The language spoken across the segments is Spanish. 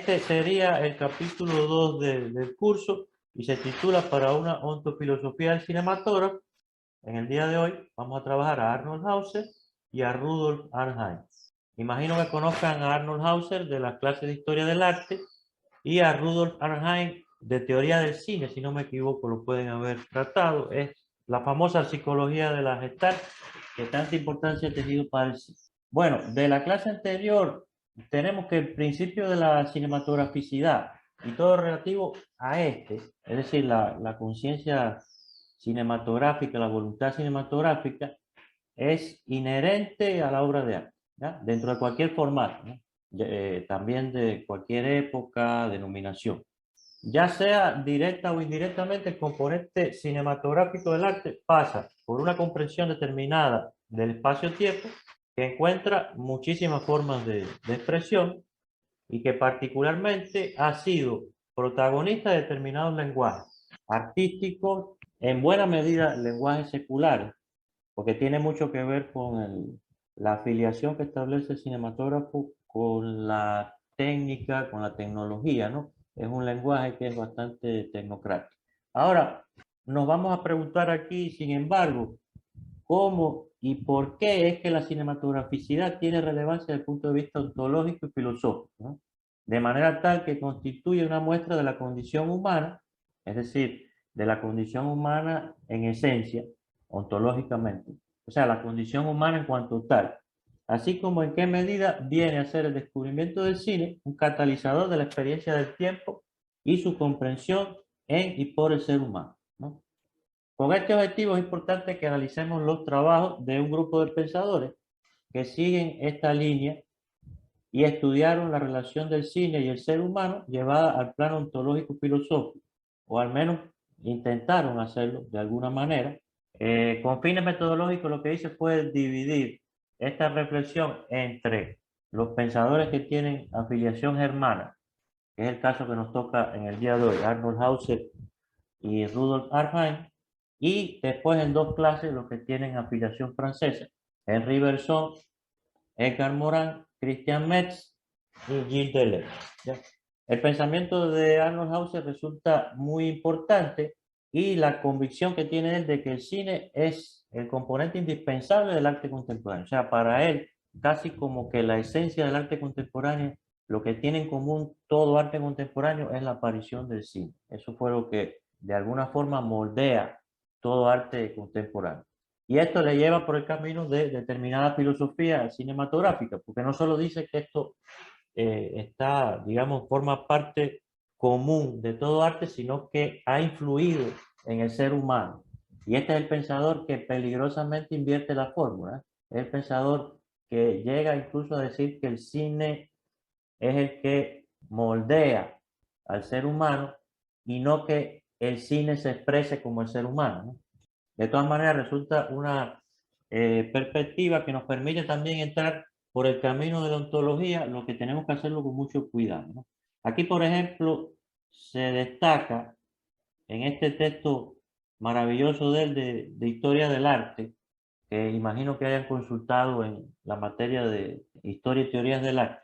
Este sería el capítulo 2 del curso y se titula Para una ontofilosofía del cinematógrafo. En el día de hoy vamos a trabajar a Arnold Hauser y a Rudolf Arnheim. Imagino que conozcan a Arnold Hauser de las clases de Historia del Arte y a Rudolf Arnheim de Teoría del Cine, si no me equivoco, lo pueden haber tratado. Es la famosa psicología de la Gestalt, que tanta importancia ha tenido para el cine. Bueno, de la clase anterior tenemos que el principio de la cinematograficidad y todo relativo a este, es decir, la conciencia cinematográfica, la voluntad cinematográfica, es inherente a la obra de arte, ¿ya? Dentro de cualquier formato, ¿no? También de cualquier época, denominación. Ya sea directa o indirectamente, el componente cinematográfico del arte pasa por una comprensión determinada del espacio-tiempo que encuentra muchísimas formas de expresión y que particularmente ha sido protagonista de determinados lenguajes artísticos, en buena medida lenguajes seculares, porque tiene mucho que ver con la afiliación que establece el cinematógrafo con la técnica, con la tecnología, ¿no? Es un lenguaje que es bastante tecnocrático. Ahora, nos vamos a preguntar aquí, sin embargo, cómo y por qué es que la cinematograficidad tiene relevancia desde el punto de vista ontológico y filosófico, ¿no? De manera tal que constituye una muestra de la condición humana, es decir, de la condición humana en esencia, ontológicamente, o sea, la condición humana en cuanto tal, así como en qué medida viene a ser el descubrimiento del cine un catalizador de la experiencia del tiempo y su comprensión en y por el ser humano, ¿no? Con este objetivo es importante que analicemos los trabajos de un grupo de pensadores que siguen esta línea y estudiaron la relación del cine y el ser humano llevada al plano ontológico filosófico, o al menos intentaron hacerlo de alguna manera. Con fines metodológicos lo que hice fue dividir esta reflexión entre los pensadores que tienen afiliación germana, que es el caso que nos toca en el día de hoy, Arnold Hauser y Rudolf Arnheim, y después en dos clases los que tienen afiliación francesa, Henri Bergson, Edgar Morin, Christian Metz y Gilles Deleuze, ¿ya? El pensamiento de Arnold Hauser resulta muy importante y la convicción que tiene él de que el cine es el componente indispensable del arte contemporáneo. O sea, para él, casi como que la esencia del arte contemporáneo, lo que tiene en común todo arte contemporáneo es la aparición del cine. Eso fue lo que de alguna forma moldea todo arte contemporáneo. Y esto le lleva por el camino de determinada filosofía cinematográfica, porque no solo dice que esto está, digamos, forma parte común de todo arte, sino que ha influido en el ser humano. Y este es el pensador que peligrosamente invierte la fórmula. Es el pensador que llega incluso a decir que el cine es el que moldea al ser humano y no que el cine se exprese como el ser humano, ¿no? De todas maneras, resulta una perspectiva que nos permite también entrar por el camino de la ontología, lo que tenemos que hacerlo con mucho cuidado, ¿no? Aquí, por ejemplo, se destaca en este texto maravilloso de él de Historia del Arte, que imagino que hayan consultado en la materia de Historia y Teorías del Arte.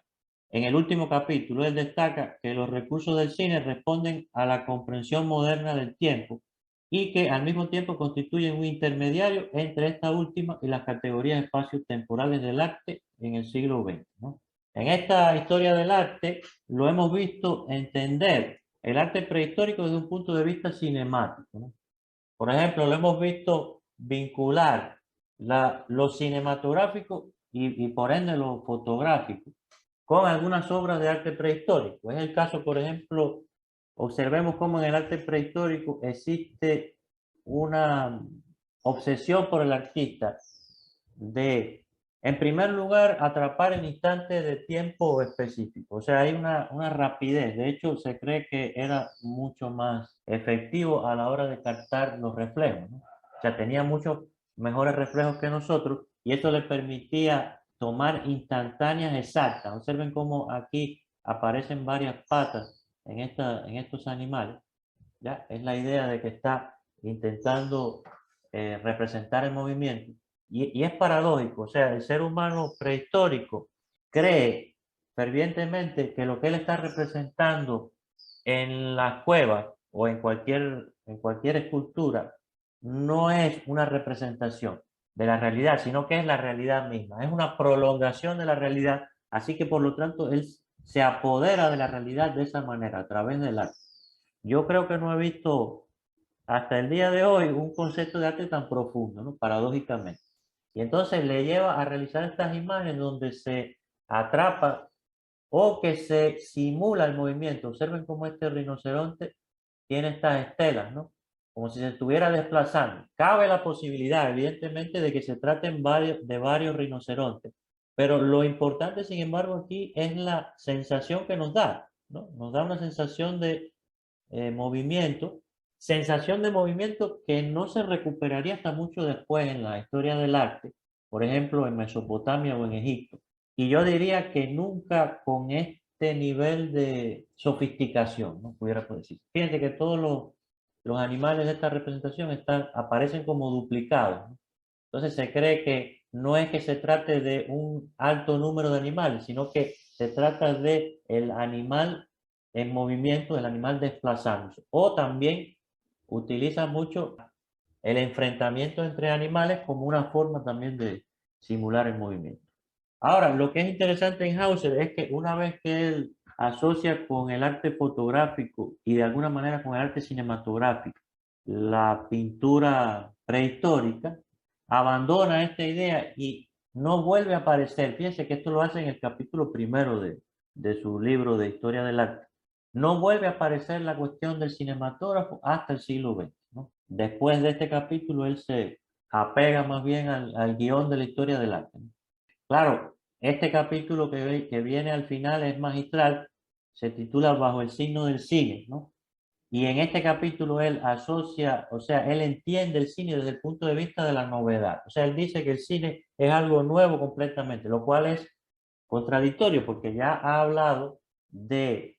En el último capítulo, él destaca que los recursos del cine responden a la comprensión moderna del tiempo y que al mismo tiempo constituyen un intermediario entre esta última y las categorías espacio-temporales del arte en el siglo XX, ¿no? En esta historia del arte lo hemos visto entender el arte prehistórico desde un punto de vista cinemático, ¿no? Por ejemplo, lo hemos visto vincular lo cinematográfico y por ende lo fotográfico con algunas obras de arte prehistórico. Es el caso, por ejemplo, observemos cómo en el arte prehistórico existe una obsesión por el artista de, en primer lugar, atrapar en instantes de tiempo específico. O sea, hay una rapidez. De hecho, se cree que era mucho más efectivo a la hora de captar los reflejos, ¿no? O sea, tenía muchos mejores reflejos que nosotros y eso le permitía tomar instantáneas exactas. Observen cómo aquí aparecen varias patas en estos animales, ¿ya? Es la idea de que está intentando representar el movimiento. Y es paradójico, o sea, el ser humano prehistórico cree fervientemente que lo que él está representando en la cueva o en cualquier escultura no es una representación de la realidad, sino que es la realidad misma, es una prolongación de la realidad, así que por lo tanto él se apodera de la realidad de esa manera, a través del arte. Yo creo que no he visto hasta el día de hoy un concepto de arte tan profundo, ¿no? Paradójicamente. Y entonces le lleva a realizar estas imágenes donde se atrapa o que se simula el movimiento. Observen cómo este rinoceronte tiene estas estelas, ¿no? Como si se estuviera desplazando. Cabe la posibilidad, evidentemente, de que se traten de varios rinocerontes, pero lo importante, sin embargo, aquí es la sensación que nos da, ¿no? Nos da una sensación de movimiento, sensación de movimiento que no se recuperaría hasta mucho después en la historia del arte, por ejemplo, en Mesopotamia o en Egipto. Y yo diría que nunca con este nivel de sofisticación, ¿no? Pudiera decir. Fíjense que todos los animales de esta representación aparecen como duplicados, ¿no? Entonces se cree que no es que se trate de un alto número de animales, sino que se trata de el animal en movimiento, el animal desplazándose. O también utiliza mucho el enfrentamiento entre animales como una forma también de simular el movimiento. Ahora, lo que es interesante en Hauser es que una vez que él asocia con el arte fotográfico y de alguna manera con el arte cinematográfico la pintura prehistórica, abandona esta idea y no vuelve a aparecer. Fíjense que esto lo hace en el capítulo primero de su libro de Historia del Arte. No vuelve a aparecer la cuestión del cinematógrafo hasta el siglo XX, ¿no? Después de este capítulo, él se apega más bien al guión de la historia del arte, ¿no? Claro, este capítulo que viene al final es magistral, se titula Bajo el signo del cine, ¿no? Y en este capítulo él asocia, o sea, él entiende el cine desde el punto de vista de la novedad. O sea, él dice que el cine es algo nuevo completamente, lo cual es contradictorio porque ya ha hablado de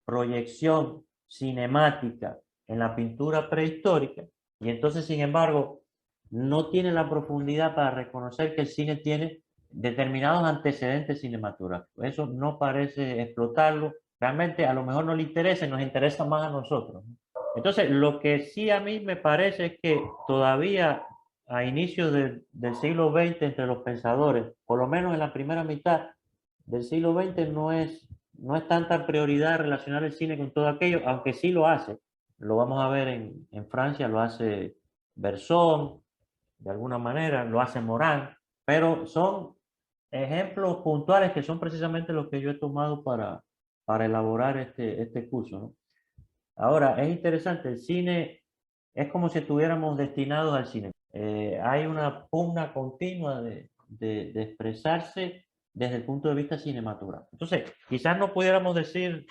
proyección cinemática en la pintura prehistórica y entonces, sin embargo, no tiene la profundidad para reconocer que el cine tiene determinados antecedentes cinematográficos. Eso no parece explotarlo. Realmente a lo mejor no le interesa y nos interesa más a nosotros, ¿no? Entonces, lo que sí a mí me parece es que todavía a inicios del siglo XX entre los pensadores, por lo menos en la primera mitad del siglo XX, no es tanta prioridad relacionar el cine con todo aquello, aunque sí lo hace. Lo vamos a ver en Francia, lo hace Bresson, de alguna manera, lo hace Morán, pero son ejemplos puntuales que son precisamente los que yo he tomado para elaborar este curso, ¿no? Ahora, es interesante, el cine es como si estuviéramos destinados al cine. Hay una pugna continua de expresarse desde el punto de vista cinematográfico. Entonces, quizás no pudiéramos decir,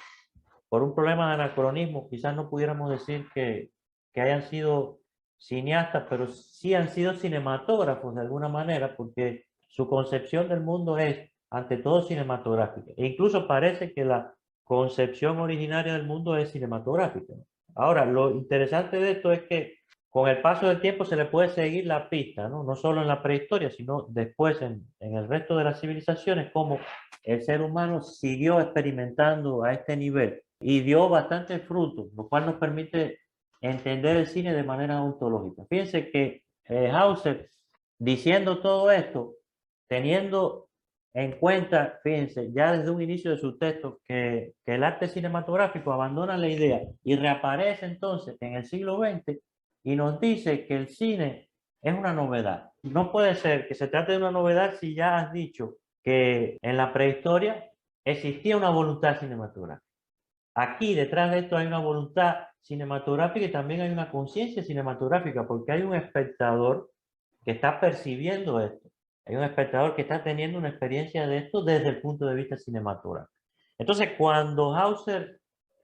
por un problema de anacronismo, quizás no pudiéramos decir que hayan sido cineastas, pero sí han sido cinematógrafos de alguna manera, porque su concepción del mundo es, ante todo, cinematográfica. E incluso parece que la concepción originaria del mundo es cinematográfica, ¿no? Ahora, lo interesante de esto es que con el paso del tiempo se le puede seguir la pista, ¿no? No solo en la prehistoria, sino después en el resto de las civilizaciones, como el ser humano siguió experimentando a este nivel y dio bastante fruto, lo cual nos permite entender el cine de manera ontológica. Fíjense que Hauser, diciendo todo esto, teniendo en cuenta, fíjense, ya desde un inicio de su texto, que el arte cinematográfico abandona la idea y reaparece entonces en el siglo XX y nos dice que el cine es una novedad. No puede ser que se trate de una novedad si ya has dicho que en la prehistoria existía una voluntad cinematográfica. Aquí detrás de esto hay una voluntad cinematográfica y también hay una conciencia cinematográfica, porque hay un espectador que está percibiendo esto. Hay un espectador que está teniendo una experiencia de esto desde el punto de vista cinematográfico. Entonces, cuando Hauser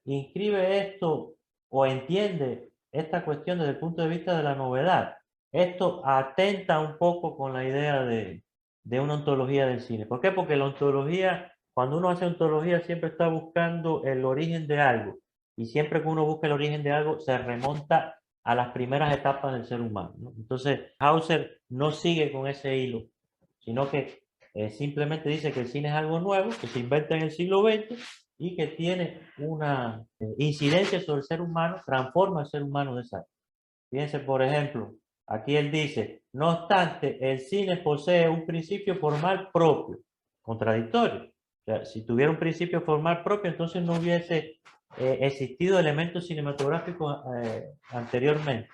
inscribe esto o entiende esta cuestión desde el punto de vista de la novedad, esto atenta un poco con la idea de una ontología del cine. ¿Por qué? Porque la ontología, cuando uno hace ontología, siempre está buscando el origen de algo. Y siempre que uno busca el origen de algo, se remonta a las primeras etapas del ser humano, ¿no? Entonces, Hauser no sigue con ese hilo, sino que simplemente dice que el cine es algo nuevo, que se inventa en el siglo XX y que tiene una incidencia sobre el ser humano, transforma al ser humano de esa. Fíjense, por ejemplo, aquí él dice, no obstante, el cine posee un principio formal propio, contradictorio. O sea, si tuviera un principio formal propio, entonces no hubiese existido elementos cinematográficos anteriormente.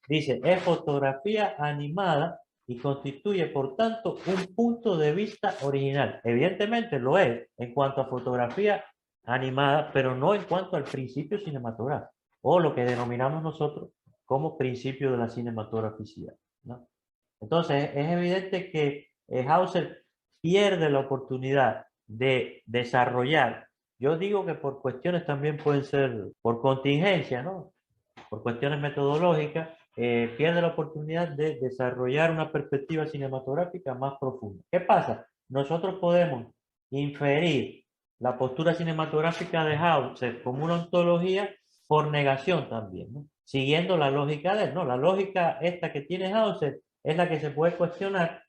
Dice, es fotografía animada y constituye, por tanto, un punto de vista original. Evidentemente lo es en cuanto a fotografía animada, pero no en cuanto al principio cinematográfico, o lo que denominamos nosotros como principio de la cinematograficidad, ¿no? Entonces, es evidente que Hauser pierde la oportunidad de desarrollar. Yo digo que por cuestiones también pueden ser por contingencia, ¿no? Por cuestiones metodológicas, pierde la oportunidad de desarrollar una perspectiva cinematográfica más profunda. ¿Qué pasa? Nosotros podemos inferir la postura cinematográfica de Hauser como una ontología por negación también, ¿no? Siguiendo la lógica de él, ¿no? La lógica esta que tiene Hauser es la que se puede cuestionar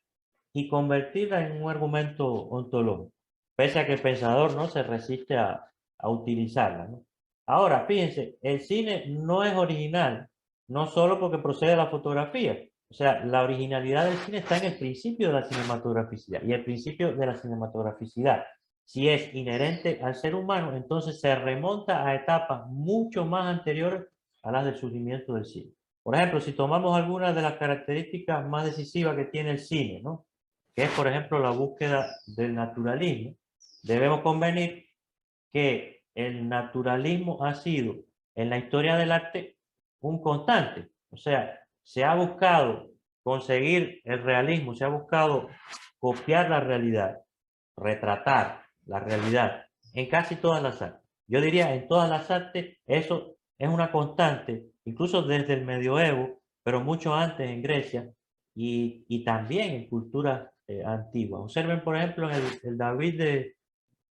y convertirla en un argumento ontológico, pese a que el pensador no se resiste a utilizarla, ¿no? Ahora, fíjense, el cine no es original, no solo porque procede de la fotografía. O sea, la originalidad del cine está en el principio de la cinematograficidad. Y el principio de la cinematograficidad, si es inherente al ser humano, entonces se remonta a etapas mucho más anteriores a las del surgimiento del cine. Por ejemplo, si tomamos algunas de las características más decisivas que tiene el cine, ¿no? Que es, por ejemplo, la búsqueda del naturalismo, debemos convenir que el naturalismo ha sido en la historia del arte un constante. O sea, se ha buscado conseguir el realismo, se ha buscado copiar la realidad, retratar la realidad en casi todas las artes. Yo diría en todas las artes eso es una constante, incluso desde el medioevo, pero mucho antes en Grecia y también en culturas antiguas. Observen, por ejemplo, el David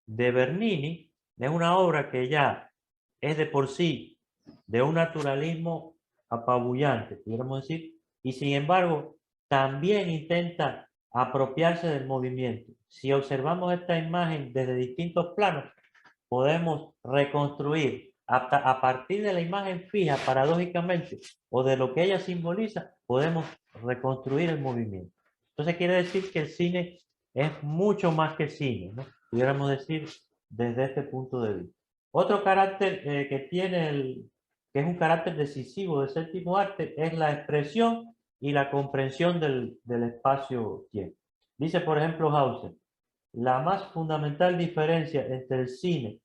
de Bernini, es una obra que ya es de por sí de un naturalismo apabullante, pudiéramos decir, y sin embargo también intenta apropiarse del movimiento. Si observamos esta imagen desde distintos planos, podemos reconstruir a partir de la imagen fija, paradójicamente, o de lo que ella simboliza, podemos reconstruir el movimiento. Entonces quiere decir que el cine es mucho más que cine, ¿no? Pudiéramos decir desde este punto de vista. Otro carácter que tiene que es un carácter decisivo de séptimo arte, es la expresión y la comprensión del espacio-tiempo. Dice, por ejemplo, Hauser, la más fundamental diferencia entre el cine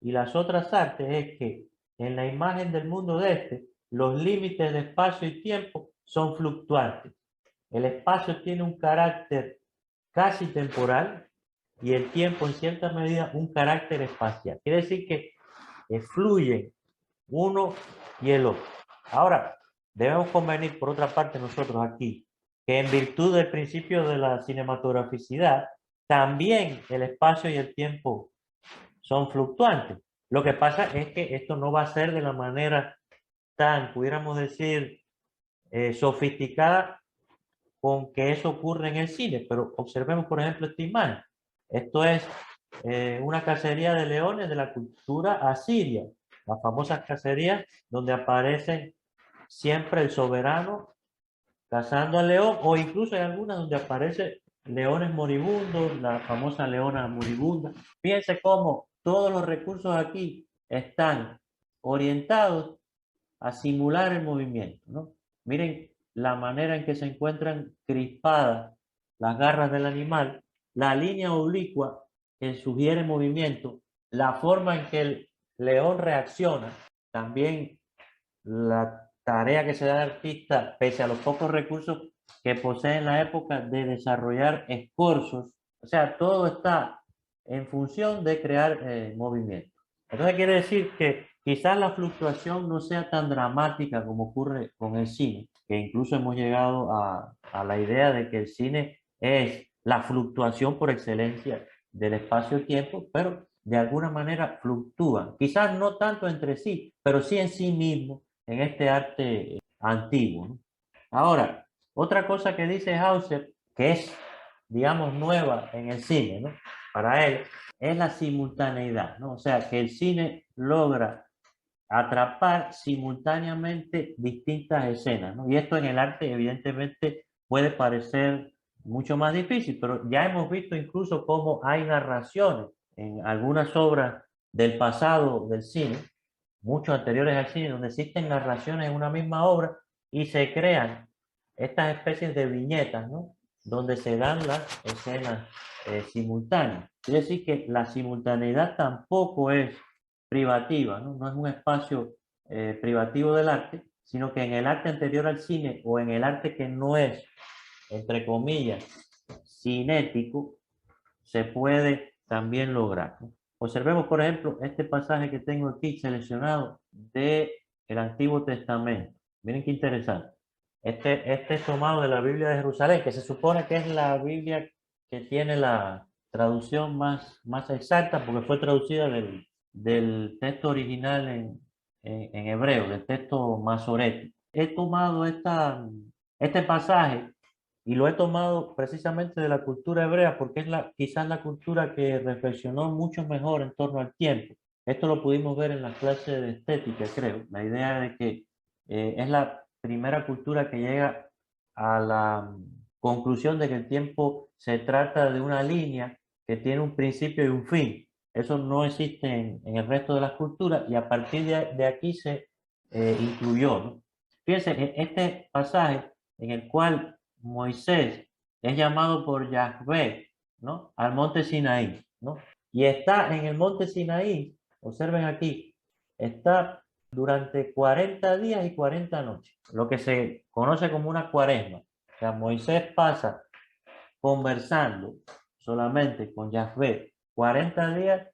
y las otras artes es que en la imagen del mundo de este, los límites de espacio y tiempo son fluctuantes. El espacio tiene un carácter casi temporal y el tiempo en cierta medida un carácter espacial. Quiere decir que fluyen uno y el otro. Ahora, debemos convenir por otra parte nosotros aquí que en virtud del principio de la cinematograficidad, también el espacio y el tiempo son fluctuantes. Lo que pasa es que esto no va a ser de la manera tan, pudiéramos decir, sofisticada con que eso ocurre en el cine, pero observemos por ejemplo esta imagen. Esto es una cacería de leones de la cultura asiria, las famosas cacerías donde aparecen siempre el soberano cazando al león, o incluso hay algunas donde aparecen leones moribundos, la famosa leona moribunda. Fíjense cómo todos los recursos aquí están orientados a simular el movimiento, ¿no? Miren la manera en que se encuentran crispadas las garras del animal, la línea oblicua que sugiere movimiento, la forma en que el león reacciona, también la tarea que se da al artista, pese a los pocos recursos que posee en la época de desarrollar esfuerzos, o sea, todo está en función de crear movimiento. Entonces quiere decir que quizás la fluctuación no sea tan dramática como ocurre con el cine, que incluso hemos llegado a la idea de que el cine es la fluctuación por excelencia del espacio-tiempo, pero de alguna manera fluctúan, quizás no tanto entre sí, pero sí en sí mismo, en este arte antiguo, ¿no? Ahora, otra cosa que dice Hauser, que es digamos, nueva en el cine, ¿no? Para él es la simultaneidad, ¿no? O sea, que el cine logra atrapar simultáneamente distintas escenas, ¿no? Y esto en el arte evidentemente puede parecer mucho más difícil, pero ya hemos visto incluso cómo hay narraciones en algunas obras del pasado del cine, muchos anteriores al cine, donde existen narraciones en una misma obra y se crean estas especies de viñetas, ¿no? Donde se dan las escenas simultáneas. Quiere decir que la simultaneidad tampoco es privativa, ¿no? No es un espacio privativo del arte, sino que en el arte anterior al cine o en el arte que no es, entre comillas, cinético, se puede también lograr, ¿no? Observemos, por ejemplo, este pasaje que tengo aquí seleccionado del Antiguo Testamento. Miren qué interesante. Este es tomado de la Biblia de Jerusalén, que se supone que es la Biblia que tiene la traducción más exacta, porque fue traducida del texto original en hebreo, del texto masorético. He tomado este pasaje y lo he tomado precisamente de la cultura hebrea porque es quizás la cultura que reflexionó mucho mejor en torno al tiempo. Esto lo pudimos ver en las clases de estética, creo. La idea de que es la primera cultura que llega a la conclusión de que el tiempo se trata de una línea que tiene un principio y un fin. Eso no existe en el resto de las culturas y a partir de aquí se incluyó, ¿no? Fíjense, este pasaje en el cual Moisés es llamado por Yahvé, ¿no? Al monte Sinaí, ¿no? Y está en el monte Sinaí, observen aquí, está durante 40 días y 40 noches, lo que se conoce como una cuaresma. O sea, Moisés pasa conversando solamente con Yahvé 40 días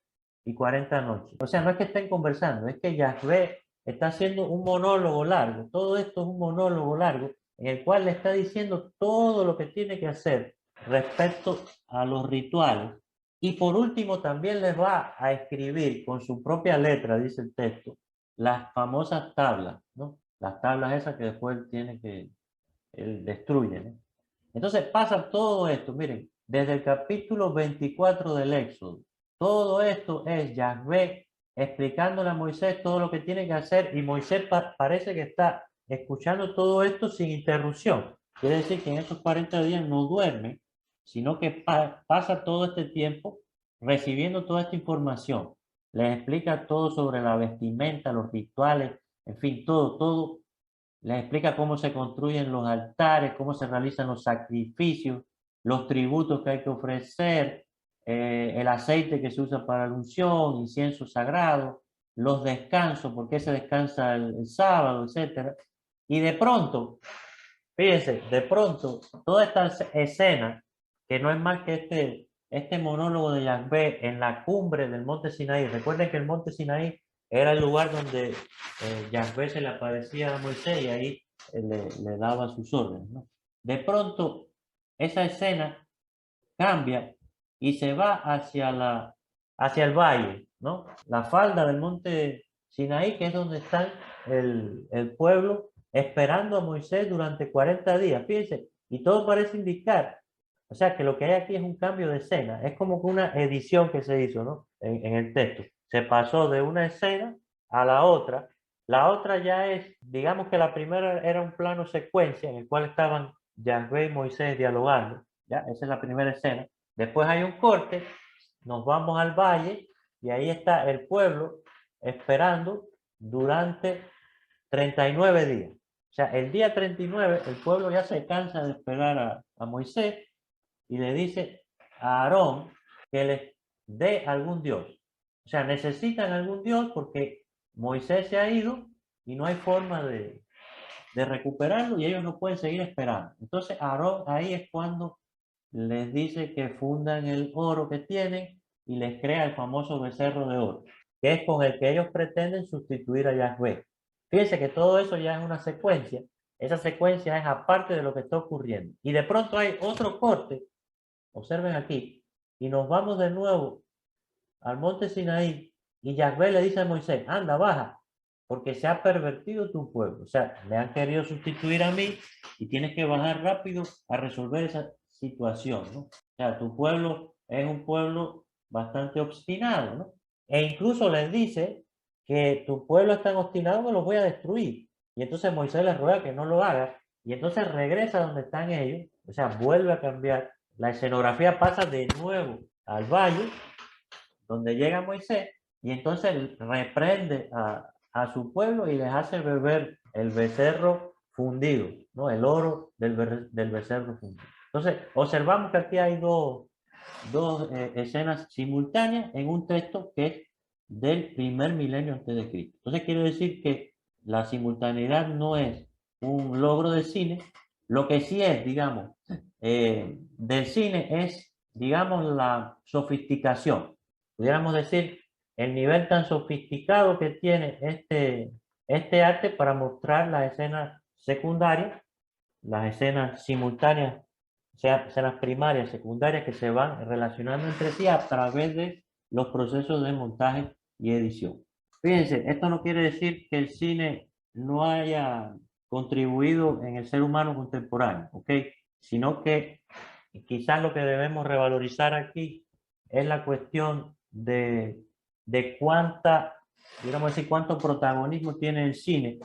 y 40 noches. O sea, no es que estén conversando, es que Yahvé está haciendo un monólogo largo. Todo esto es un monólogo largo en el cual le está diciendo todo lo que tiene que hacer respecto a los rituales. Y por último, también les va a escribir con su propia letra, dice el texto, las famosas tablas, ¿no? Las tablas esas que después él destruye, ¿no? Entonces pasa todo esto, miren, desde el capítulo 24 del Éxodo. Todo esto es Yahvé explicándole a Moisés todo lo que tiene que hacer y Moisés parece que está escuchando todo esto sin interrupción. Quiere decir que en estos 40 días no duerme, sino que pasa todo este tiempo recibiendo toda esta información. Les explica todo sobre la vestimenta, los rituales, en fin, todo les explica cómo se construyen los altares, cómo se realizan los sacrificios, los tributos que hay que ofrecer, el aceite que se usa para la unción, incienso sagrado, los descansos, por qué se descansa el sábado, etc. Y de pronto, fíjense, de pronto, toda esta escena, que no es más que este monólogo de Yahvé en la cumbre del monte Sinaí. Recuerden que el monte Sinaí era el lugar donde Yahvé se le aparecía a Moisés y ahí le daba sus órdenes, ¿no? De pronto, esa escena cambia y se va hacia el valle, ¿no? La falda del monte Sinaí, que es donde está el pueblo esperando a Moisés durante 40 días, fíjense, y todo parece indicar, o sea, que lo que hay aquí es un cambio de escena, es como que una edición que se hizo, ¿no? En el texto. Se pasó de una escena a la otra ya es, digamos que la primera era un plano secuencia en el cual estaban Yahvé y Moisés dialogando, ¿ya? Esa es la primera escena. Después hay un corte, nos vamos al valle y ahí está el pueblo esperando durante 39 días. O sea, el día 39 el pueblo ya se cansa de esperar a Moisés y le dice a Aarón que les dé algún dios. O sea, necesitan algún dios porque Moisés se ha ido y no hay forma de recuperarlo y ellos no pueden seguir esperando. Entonces Aarón ahí es cuando les dice que fundan el oro que tienen y les crea el famoso becerro de oro, que es con el que ellos pretenden sustituir a Yahvé. Fíjense que todo eso ya es una secuencia. Esa secuencia es aparte de lo que está ocurriendo. Y de pronto hay otro corte, observen aquí, y nos vamos de nuevo al monte Sinaí y Yahvé le dice a Moisés, anda, baja, porque se ha pervertido tu pueblo. O sea, me han querido sustituir a mí y tienes que bajar rápido a resolver esa situación, ¿no? sea, tu pueblo es un pueblo bastante obstinado, ¿no? E incluso les dice que tu pueblo es tan obstinado que los voy a destruir. Y entonces Moisés les ruega que no lo haga. Y entonces regresa donde están ellos, o sea, vuelve a cambiar. La escenografía pasa de nuevo al valle, donde llega Moisés, y entonces reprende a su pueblo y les hace beber el becerro fundido, ¿no? El oro del becerro fundido. Entonces, observamos que aquí hay dos escenas simultáneas en un texto que es del primer milenio antes de Cristo. Entonces, quiero decir que la simultaneidad no es un logro del cine, lo que sí es, digamos, del cine es, digamos, la sofisticación. Pudiéramos decir, el nivel tan sofisticado que tiene este arte para mostrar las escenas secundarias, las escenas simultáneas, o sea, escenas primarias, secundarias, que se van relacionando entre sí a través de los procesos de montaje y edición. Fíjense, esto no quiere decir que el cine no haya contribuido en el ser humano contemporáneo, ¿ok? Sino que quizás lo que debemos revalorizar aquí es la cuestión de cuánta, digamos así, cuánto protagonismo tiene el cine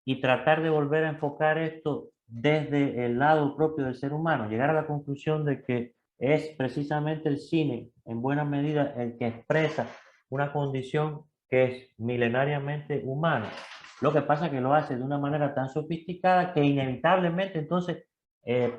y tratar de volver a enfocar esto desde el lado propio del ser humano, llegar a la conclusión de que es precisamente el cine, en buena medida, el que expresa una condición que es milenariamente humana. Lo que pasa es que lo hace de una manera tan sofisticada que inevitablemente entonces,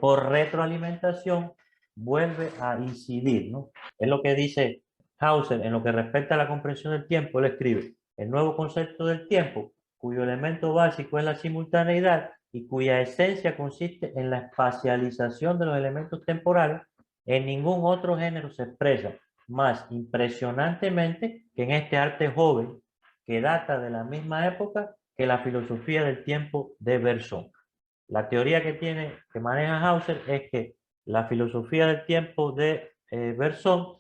por retroalimentación, vuelve a incidir, ¿no? Es lo que dice Hauser en lo que respecta a la comprensión del tiempo. Él escribe: el nuevo concepto del tiempo, cuyo elemento básico es la simultaneidad y cuya esencia consiste en la espacialización de los elementos temporales, en ningún otro género se expresa más impresionantemente que en este arte joven que data de la misma época que la filosofía del tiempo de Bergson. La teoría que maneja Hauser es que la filosofía del tiempo de Bergson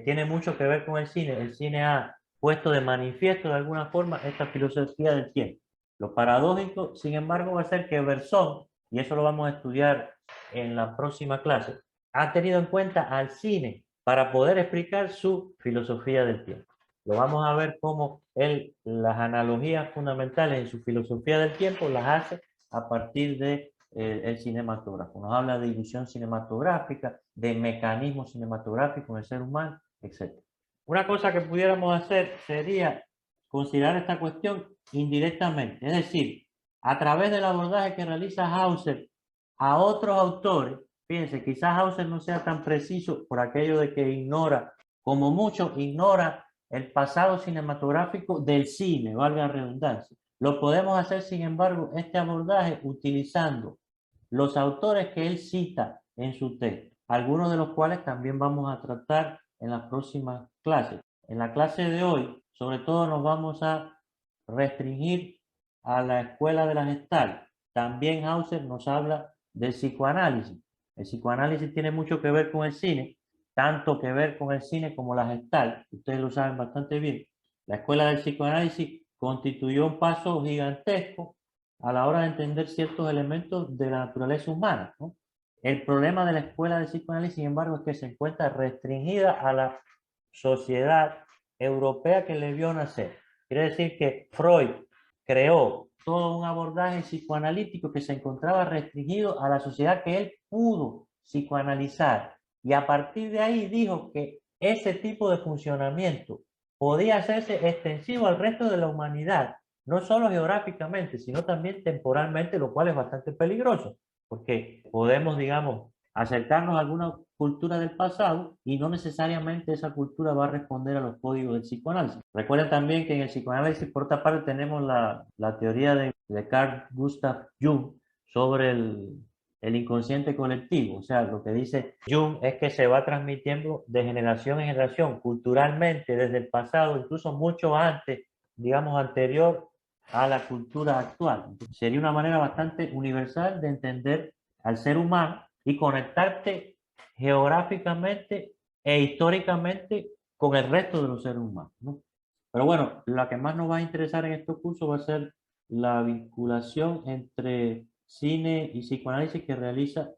tiene mucho que ver con el cine. El cine ha puesto de manifiesto de alguna forma esta filosofía del tiempo. Lo paradójico, sin embargo, va a ser que Bergson, y eso lo vamos a estudiar en la próxima clase, ha tenido en cuenta al cine para poder explicar su filosofía del tiempo. Lo vamos a ver cómo él las analogías fundamentales en su filosofía del tiempo las hace a partir de el cinematógrafo. Nos habla de ilusión cinematográfica, de mecanismo cinematográfico en el ser humano, etc. Una cosa que pudiéramos hacer sería considerar esta cuestión indirectamente, es decir, a través del abordaje que realiza Hauser a otros autores. Fíjense, quizás Hauser no sea tan preciso por aquello de que ignora, como mucho, ignora el pasado cinematográfico del cine, valga la redundancia. Lo podemos hacer, sin embargo, este abordaje utilizando los autores que él cita en su texto, algunos de los cuales también vamos a tratar en las próximas clases. En la clase de hoy, sobre todo, nos vamos a restringir a la escuela de la Gestalt. También Hauser nos habla del psicoanálisis. El psicoanálisis tiene mucho que ver con el cine, tanto que ver con el cine como la Gestalt. Ustedes lo saben bastante bien. La escuela del psicoanálisis constituyó un paso gigantesco a la hora de entender ciertos elementos de la naturaleza humana, ¿no? El problema de la escuela de psicoanálisis, sin embargo, es que se encuentra restringida a la sociedad europea que le vio nacer. Quiere decir que Freud creó todo un abordaje psicoanalítico que se encontraba restringido a la sociedad que él pudo psicoanalizar. Y a partir de ahí dijo que ese tipo de funcionamiento podía hacerse extensivo al resto de la humanidad, no solo geográficamente, sino también temporalmente, lo cual es bastante peligroso, porque podemos, digamos, acercarnos a alguna cultura del pasado y no necesariamente esa cultura va a responder a los códigos del psicoanálisis. Recuerden también que en el psicoanálisis, por otra parte, tenemos la teoría de Carl Gustav Jung sobre el inconsciente colectivo. O sea, lo que dice Jung es que se va transmitiendo de generación en generación, culturalmente, desde el pasado, incluso mucho antes, digamos, anterior a la cultura actual. Sería una manera bastante universal de entender al ser humano y conectarte geográficamente e históricamente con el resto de los seres humanos, ¿no? Pero bueno, lo que más nos va a interesar en estos cursos va a ser la vinculación entre cine y psicoanálisis que realiza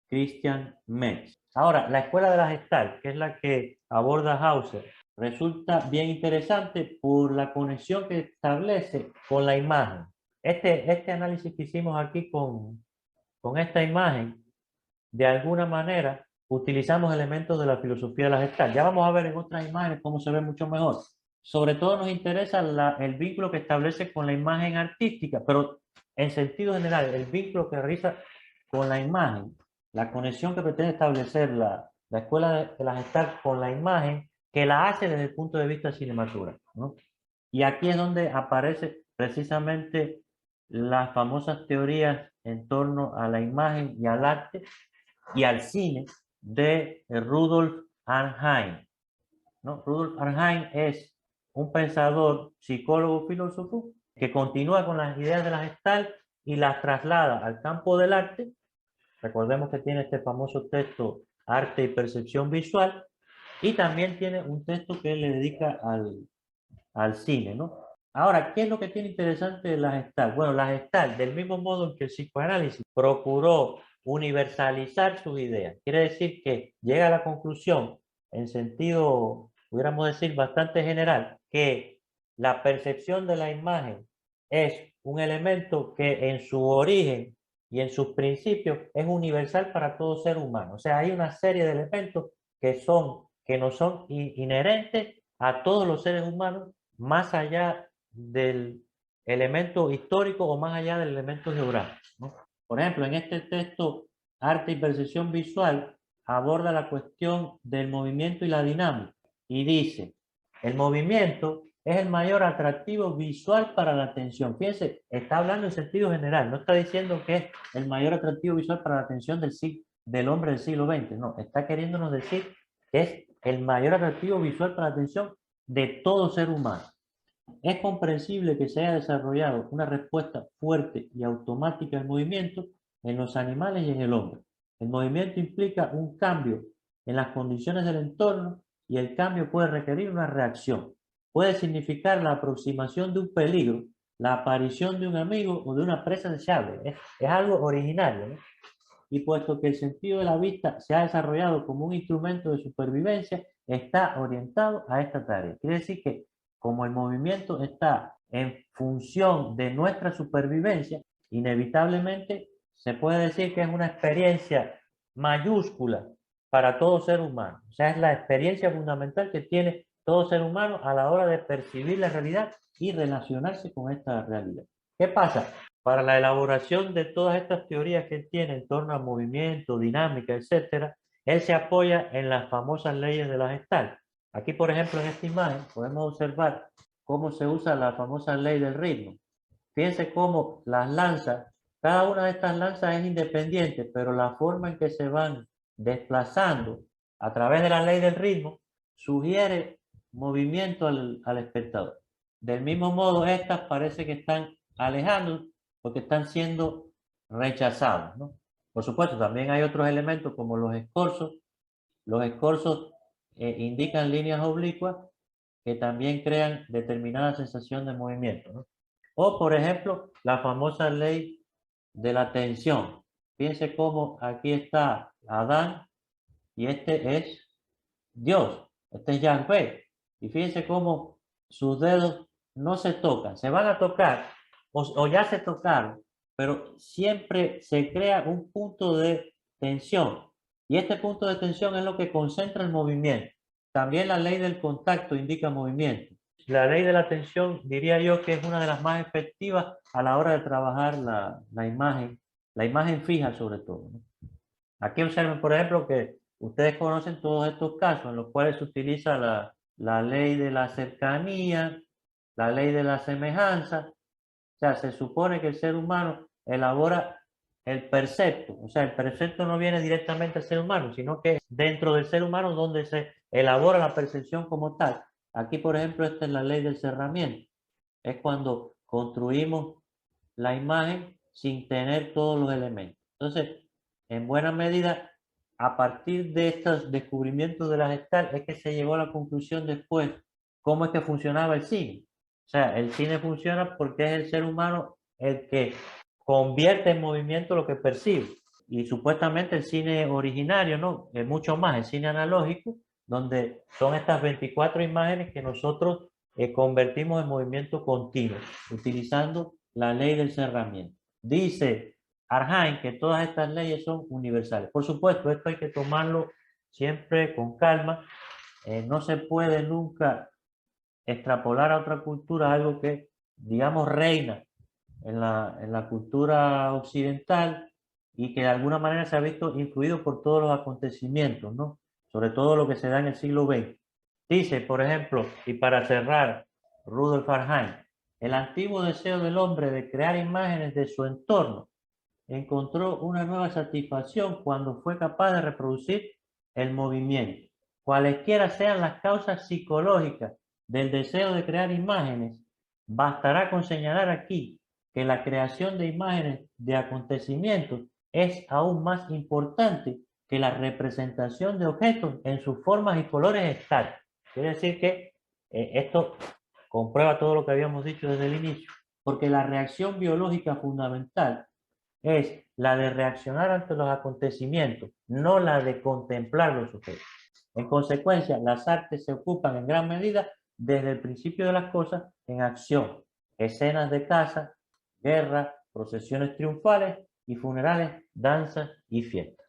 Christian Metz. Ahora, la escuela de la Gestalt, que es la que aborda Hauser, resulta bien interesante por la conexión que establece con la imagen. Este análisis que hicimos aquí con esta imagen, de alguna manera, utilizamos elementos de la filosofía de la Gestalt. Ya vamos a ver en otras imágenes cómo se ve mucho mejor. Sobre todo nos interesa el vínculo que establece con la imagen artística, pero en sentido general, el vínculo que realiza con la imagen, la conexión que pretende establecer la escuela de la Gestalt con la imagen, que la hace desde el punto de vista cinematográfico, ¿no? Y aquí es donde aparece precisamente las famosas teorías en torno a la imagen y al arte y al cine de Rudolf Arnheim, ¿no? Rudolf Arnheim es un pensador, psicólogo, filósofo, que continúa con las ideas de la Gestalt y las traslada al campo del arte. Recordemos que tiene este famoso texto Arte y Percepción Visual, y también tiene un texto que él le dedica al cine, ¿no? Ahora, ¿qué es lo que tiene interesante de la Gestalt? Bueno, la Gestalt, del mismo modo en que el psicoanálisis procuró universalizar sus ideas, quiere decir que llega a la conclusión, en sentido, pudiéramos decir, bastante general, que la percepción de la imagen es un elemento que en su origen y en sus principios es universal para todo ser humano. O sea, hay una serie de elementos que no son inherentes a todos los seres humanos, más allá del elemento histórico o más allá del elemento geográfico, ¿no? Por ejemplo, en este texto, Arte y Percepción Visual, aborda la cuestión del movimiento y la dinámica y dice, el movimiento es el mayor atractivo visual para la atención. Fíjense, está hablando en sentido general, no está diciendo que es el mayor atractivo visual para la atención del hombre del siglo XX, no, está queriéndonos decir que es el mayor atractivo visual para la atención de todo ser humano. Es comprensible que se haya desarrollado una respuesta fuerte y automática al movimiento en los animales y en el hombre. El movimiento implica un cambio en las condiciones del entorno y el cambio puede requerir una reacción. Puede significar la aproximación de un peligro, la aparición de un amigo o de una presa deseable. Es algo originario, ¿no? Y puesto que el sentido de la vista se ha desarrollado como un instrumento de supervivencia, está orientado a esta tarea. Quiere decir que como el movimiento está en función de nuestra supervivencia, inevitablemente se puede decir que es una experiencia mayúscula para todo ser humano. O sea, es la experiencia fundamental que tiene todo ser humano a la hora de percibir la realidad y relacionarse con esta realidad. ¿Qué pasa? Para la elaboración de todas estas teorías que él tiene en torno al movimiento, dinámica, etcétera, él se apoya en las famosas leyes de la Gestalt. Aquí, por ejemplo, en esta imagen podemos observar cómo se usa la famosa ley del ritmo. Fíjense cómo las lanzas, cada una de estas lanzas es independiente, pero la forma en que se van desplazando a través de la ley del ritmo sugiere movimiento al espectador. Del mismo modo, estas parece que están alejando porque están siendo rechazados, ¿no? Por supuesto, también hay otros elementos como los escorzos. Los escorzos indican líneas oblicuas que también crean determinada sensación de movimiento, ¿no? O, por ejemplo, la famosa ley de la tensión. Fíjense cómo aquí está Adán y este es Dios, este es Yahvé. Y fíjense cómo sus dedos no se tocan, se van a tocar o ya se tocaron, pero siempre se crea un punto de tensión. Y este punto de tensión es lo que concentra el movimiento. También la ley del contacto indica movimiento. La ley de la tensión diría yo que es una de las más efectivas a la hora de trabajar la imagen fija sobre todo, ¿no? Aquí observen, por ejemplo, que ustedes conocen todos estos casos en los cuales se utiliza la ley de la cercanía, la ley de la semejanza. O sea, se supone que el ser humano elabora el percepto. O sea, el percepto no viene directamente del ser humano, sino que es dentro del ser humano donde se elabora la percepción como tal. Aquí, por ejemplo, esta es la ley del cerramiento. Es cuando construimos la imagen sin tener todos los elementos. Entonces, en buena medida, a partir de estos descubrimientos de la Gestalt, es que se llegó a la conclusión después cómo es que funcionaba el cine. O sea, el cine funciona porque es el ser humano el que convierte en movimiento lo que percibe. y supuestamente el cine originario, ¿no? Mucho más, el cine analógico, donde son estas 24 imágenes que nosotros convertimos en movimiento continuo, utilizando la ley del cerramiento. Dice Arnhem que todas estas leyes son universales. Por supuesto, esto hay que tomarlo siempre con calma. No se puede nunca extrapolar a otra cultura algo que, digamos, reina en la cultura occidental y que de alguna manera se ha visto influido por todos los acontecimientos, ¿no? Sobre todo lo que se da en el siglo XX. Dice, por ejemplo, y para cerrar, Rudolf Arnhem, el antiguo deseo del hombre de crear imágenes de su entorno encontró una nueva satisfacción cuando fue capaz de reproducir el movimiento. Cualesquiera sean las causas psicológicas del deseo de crear imágenes, bastará con señalar aquí que la creación de imágenes de acontecimientos es aún más importante que la representación de objetos en sus formas y colores estáticos. Quiere decir que esto comprueba todo lo que habíamos dicho desde el inicio, porque la reacción biológica fundamental es la de reaccionar ante los acontecimientos, no la de contemplar los objetos. En consecuencia, las artes se ocupan en gran medida desde el principio de las cosas en acción, escenas de caza, guerra, procesiones triunfales y funerales, danzas y fiestas.